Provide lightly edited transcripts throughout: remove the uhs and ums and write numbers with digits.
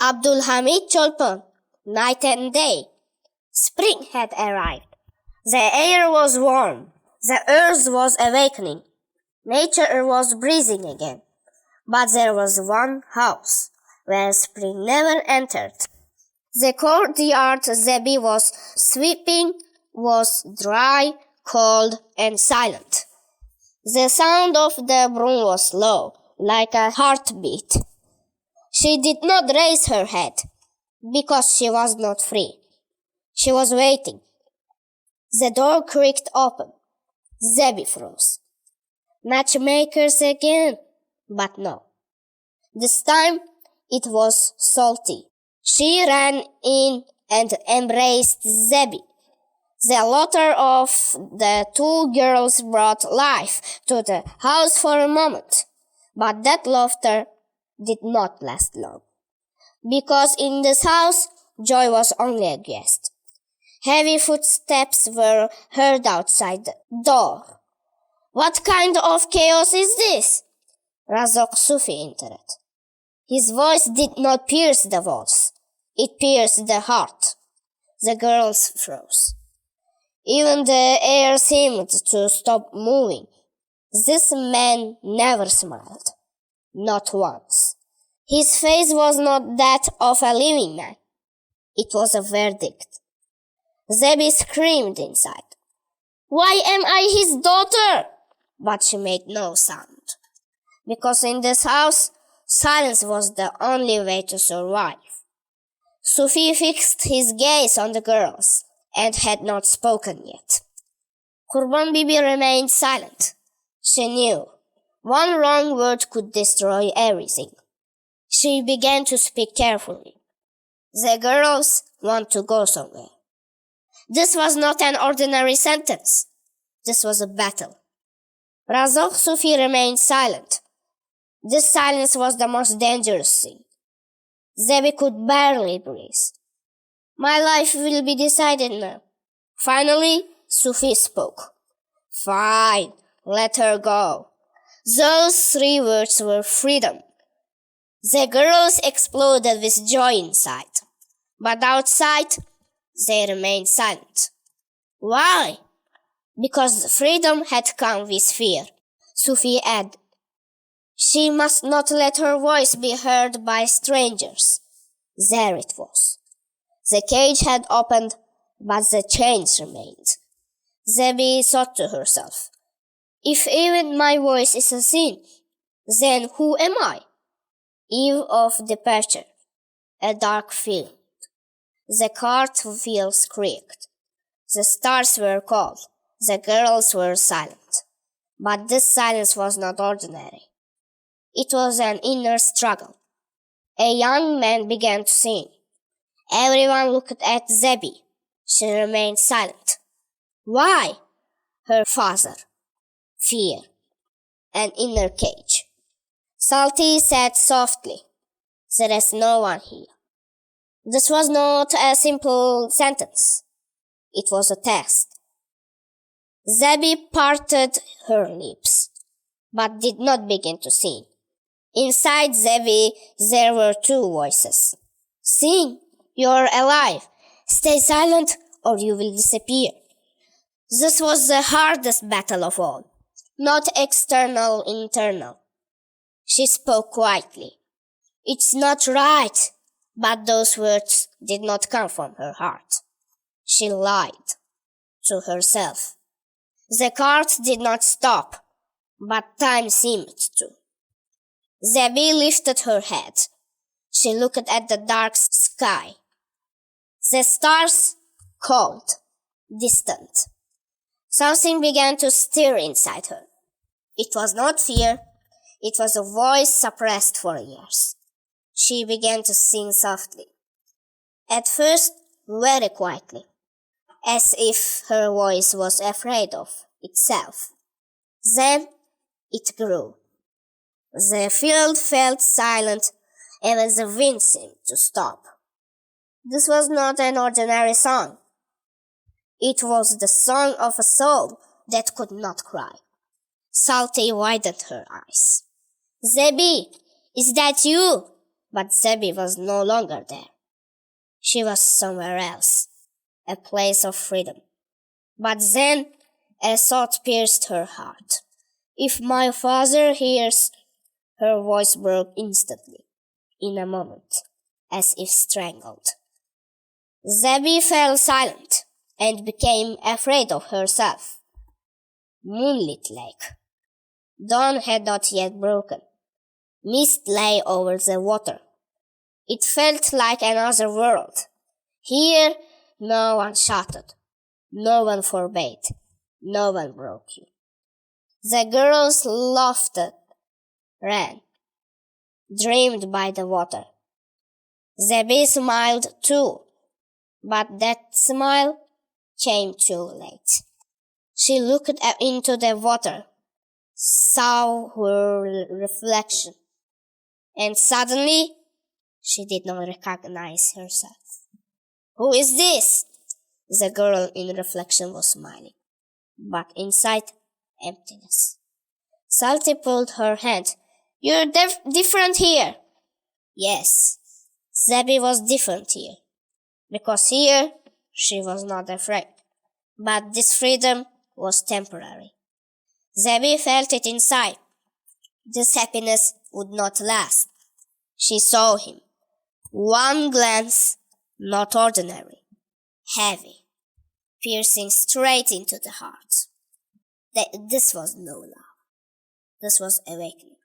Abdul Hamid Cholpon, night and day. Spring had arrived. The air was warm. The earth was awakening. Nature was breathing again. But there was one house where spring never entered. The courtyard Zebi was sweeping was dry, cold, and silent. The sound of the broom was low, like a heartbeat. She did not raise her head, because she was not free. She was waiting. The door creaked open. Zebi froze. Matchmakers again, but no. This time it was Salty. She ran in and embraced Zebi. The laughter of the two girls brought life to the house for a moment, but that laughter did not last long, because in this house Joy was only a guest. Heavy footsteps were heard outside the door. "What kind of chaos is this?" Razok Sufi entered. His voice did not pierce the walls. It pierced the heart. The girls froze. Even the air seemed to stop moving. This man never smiled. Not once. His face was not that of a living man. It was a verdict. Zebi screamed inside. "Why am I his daughter?" But she made no sound. Because in this house, silence was the only way to survive. Sufi fixed his gaze on the girls and had not spoken yet. Kurban Bibi remained silent. She knew one wrong word could destroy everything. She began to speak carefully. "The girls want to go somewhere." This was not an ordinary sentence. This was a battle. Razok Sufi remained silent. This silence was the most dangerous thing. Zebi could barely breathe. "My life will be decided now." Finally, Sufi spoke. "Fine, let her go." Those three words were freedom. The girls exploded with joy inside, but outside they remained silent. Why? Because freedom had come with fear. Sufi added, "She must not let her voice be heard by strangers." There it was. The cage had opened, but the chains remained. Zebi thought to herself, "If even my voice is a sin, then who am I?" Eve of departure, a dark field. The cart wheels creaked. The stars were cold. The girls were silent. But this silence was not ordinary. It was an inner struggle. A young man began to sing. Everyone looked at Zebi. She remained silent. Why? Her father. Fear. An inner cage. Salty said softly, "There is no one here." This was not a simple sentence. It was a test. Zebi parted her lips, but did not begin to sing. Inside Zebi there were two voices. "Sing, you're alive. Stay silent or you will disappear." This was the hardest battle of all. Not external, internal. She spoke quietly. "It's not right." But those words did not come from her heart. She lied to herself. The cart did not stop, but time seemed to. Zebi lifted her head. She looked at the dark sky. The stars, cold, distant. Something began to stir inside her. It was not fear. It was a voice suppressed for years. She began to sing softly. At first, very quietly, as if her voice was afraid of itself. Then it grew. The field felt silent, even the wind seemed to stop. This was not an ordinary song. It was the song of a soul that could not cry. Salty widened her eyes. "Zebi, is that you?" But Zebi was no longer there. She was somewhere else, a place of freedom. But then a thought pierced her heart. If my father hears, her voice broke instantly, in a moment, as if strangled. Zebi fell silent and became afraid of herself. Moonlit lake. Dawn had not yet broken. Mist lay over the water. It felt like another world. Here, no one shouted, no one forbade, no one broke you. The girls laughed, ran, dreamed by the water. Zebi smiled too, but that smile came too late. She looked up into the water, saw her reflection, and suddenly she did not recognize herself. Who is this? The girl in reflection was smiling, but inside, emptiness. Salty pulled her hand. You're different here. Yes, Zebi was different here, because here she was not afraid. But this freedom was temporary. Zebi felt it inside. This happiness would not last. She saw him. One glance, not ordinary, heavy, piercing straight into the heart. This was no love. This was awakening.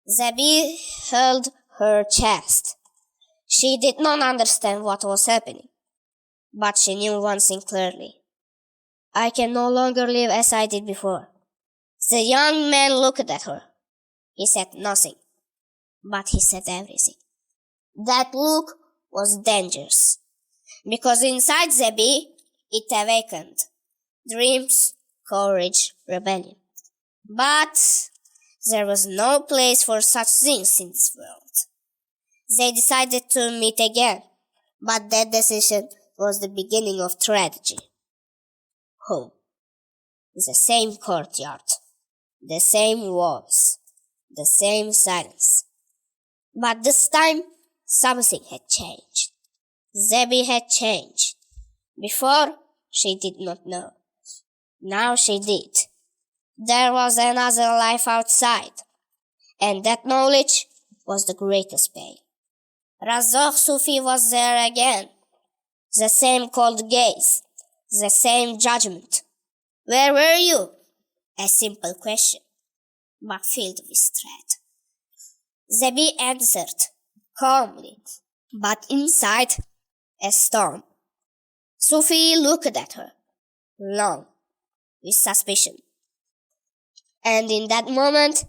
Zebi held her chest. She did not understand what was happening, but she knew one thing clearly. I can no longer live as I did before. The young man looked at her. He said nothing, but he said everything. That look was dangerous, because inside Zebi it awakened dreams, courage, rebellion. But there was no place for such things in this world. They decided to meet again, but that decision was the beginning of tragedy. Home. The same courtyard, the same walls, the same silence. But this time, something had changed. Zebi had changed. Before, she did not know. Now she did. There was another life outside, and that knowledge was the greatest pain. Razok Sufi was there again. The same cold gaze, the same judgment. Where were you? A simple question, but filled with dread. Zebi answered, calmly, but inside, a storm. Sufi looked at her, long, with suspicion. And in that moment,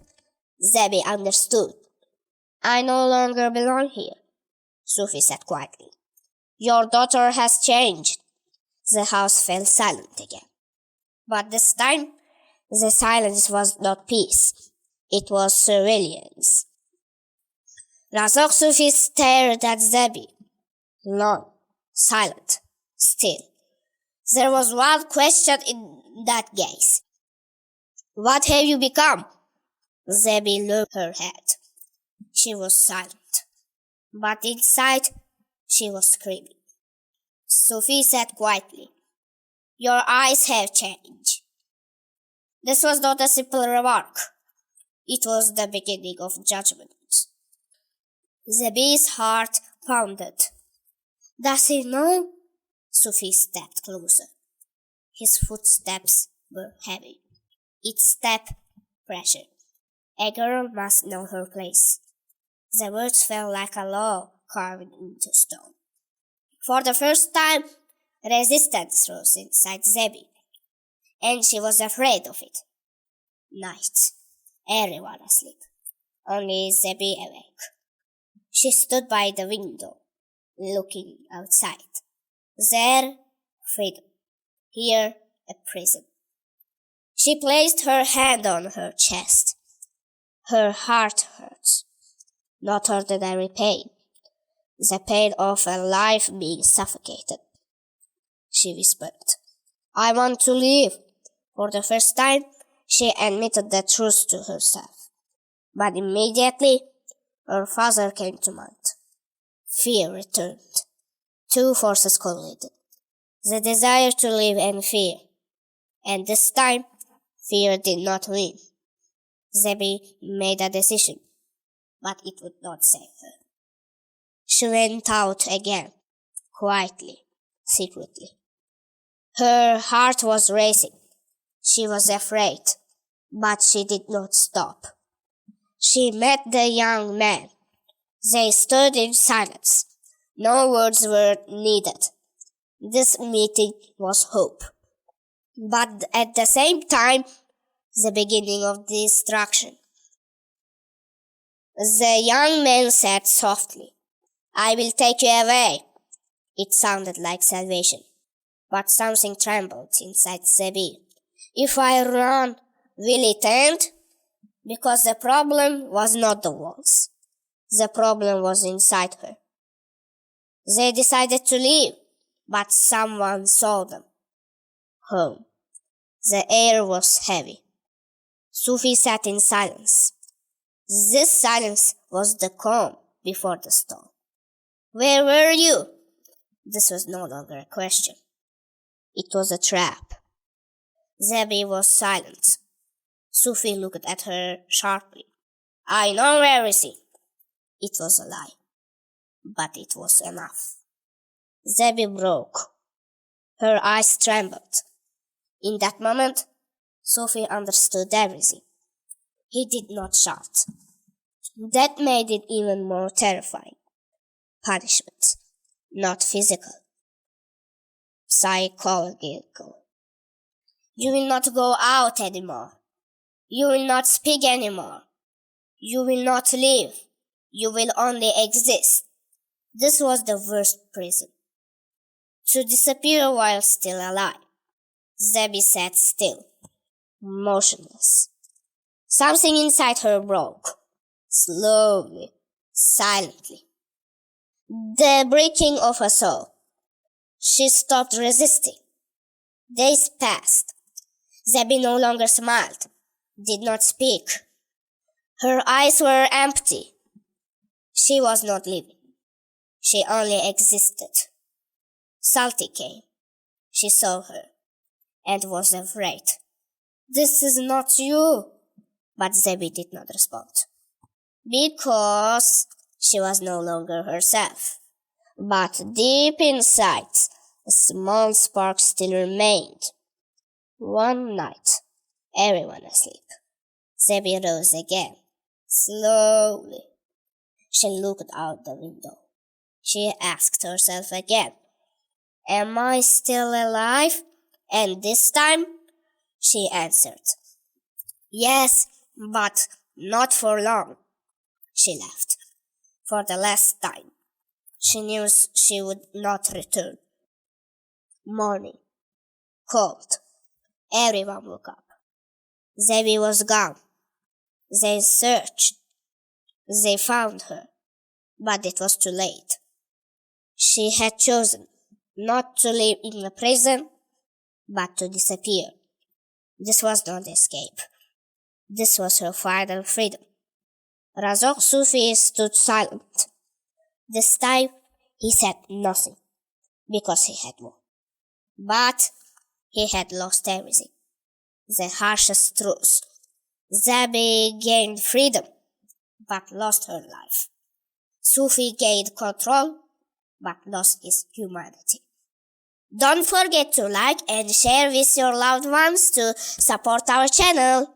Zebi understood. I no longer belong here, Sufi said quietly. Your daughter has changed. The house fell silent again. But this time, the silence was not peace. It was surveillance. Razok Sufi stared at Zebi, long, silent, still. There was one question in that gaze. What have you become? Zebi looked her head. She was silent, but inside she was screaming. Sufi said quietly, Your eyes have changed. This was not a simple remark. It was the beginning of judgment. Zebi's heart pounded. Does he know? Sufi stepped closer. His footsteps were heavy. Each step pressured. A girl must know her place. The words felt like a law carved into stone. For the first time, resistance rose inside Zebi, and she was afraid of it. Night. Everyone asleep. Only Zebi awake. She stood by the window, looking outside. There, freedom. Here, a prison. She placed her hand on her chest. Her heart hurts. Not ordinary pain. The pain of a life being suffocated. She whispered, I want to live. For the first time, she admitted the truth to herself. But immediately, her father came to mind. Fear returned. Two forces collided. The desire to live and fear. And this time, fear did not win. Zebi made a decision, but it would not save her. She went out again, quietly, secretly. Her heart was racing. She was afraid, but she did not stop. She met the young man. They stood in silence. No words were needed. This meeting was hope, but at the same time, the beginning of destruction. The young man said softly, "I will take you away." It sounded like salvation, but something trembled inside Zebi. If I run, will it end? Because the problem was not the walls. The problem was inside her. They decided to leave, but someone saw them. Home. The air was heavy. Sophie sat in silence. This silence was the calm before the storm. "Where were you?" This was no longer a question. It was a trap. Zebi was silent. Sophie looked at her sharply. "I know everything." It was a lie, but it was enough. Zebi broke. Her eyes trembled. In that moment, Sophie understood everything. He did not shout. That made it even more terrifying. Punishment, not physical. Psychological. "You will not go out anymore. You will not speak anymore. You will not live. You will only exist." This was the worst prison. To disappear while still alive. Zebi sat still, motionless. Something inside her broke. Slowly, silently. The breaking of a soul. She stopped resisting. Days passed. Zebi no longer smiled, did not speak. Her eyes were empty. She was not living. She only existed. Salty came. She saw her and was afraid. "This is not you." But Zebi did not respond. Because she was no longer herself. But deep inside, a small spark still remained. One night, everyone asleep, Zebi rose again, slowly. She looked out the window. She asked herself again, "Am I still alive?" And this time, she answered, "Yes, but not for long." She laughed. For the last time. She knew she would not return. Morning. Cold. Everyone woke up. Zebi was gone. They searched. They found her. But it was too late. She had chosen not to live in a prison, but to disappear. This was not escape. This was her final freedom. Razok Sufi stood silent. This time he said nothing, because he had won. But he had lost everything. The harshest truth. Zebi gained freedom, but lost her life. Sufi gained control, but lost his humanity. Don't forget to like and share with your loved ones to support our channel.